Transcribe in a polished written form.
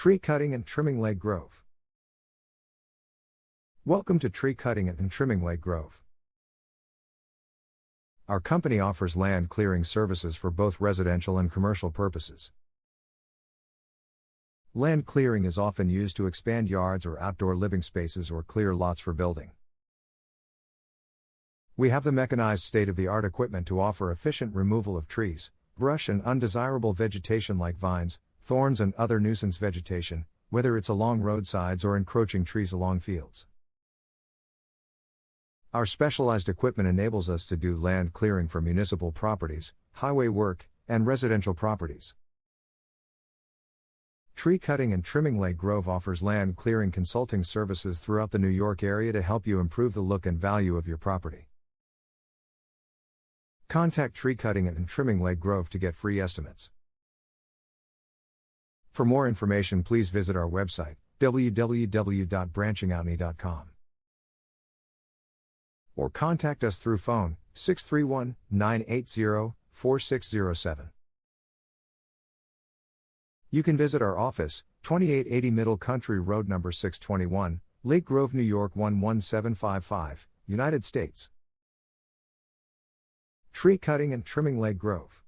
Tree Cutting and Trimming Lake Grove. Welcome to Tree Cutting and Trimming Lake Grove. Our company offers land clearing services for both residential and commercial purposes. Land clearing is often used to expand yards or outdoor living spaces or clear lots for building. We have the mechanized state-of-the-art equipment to offer efficient removal of trees, brush and undesirable vegetation like vines, thorns and other nuisance vegetation, whether it's along roadsides or encroaching trees along fields. Our specialized equipment enables us to do land clearing for municipal properties, highway work, and residential properties. Tree Cutting and Trimming Lake Grove offers land clearing consulting services throughout the New York area to help you improve the look and value of your property. Contact Tree Cutting and Trimming Lake Grove to get free estimates. For more information, please visit our website, www.branchingoutme.com. Or contact us through phone, 631-980-4607. You can visit our office, 2880 Middle Country Road No. 621, Lake Grove, New York 11755, United States. Tree Cutting and Trimming Lake Grove.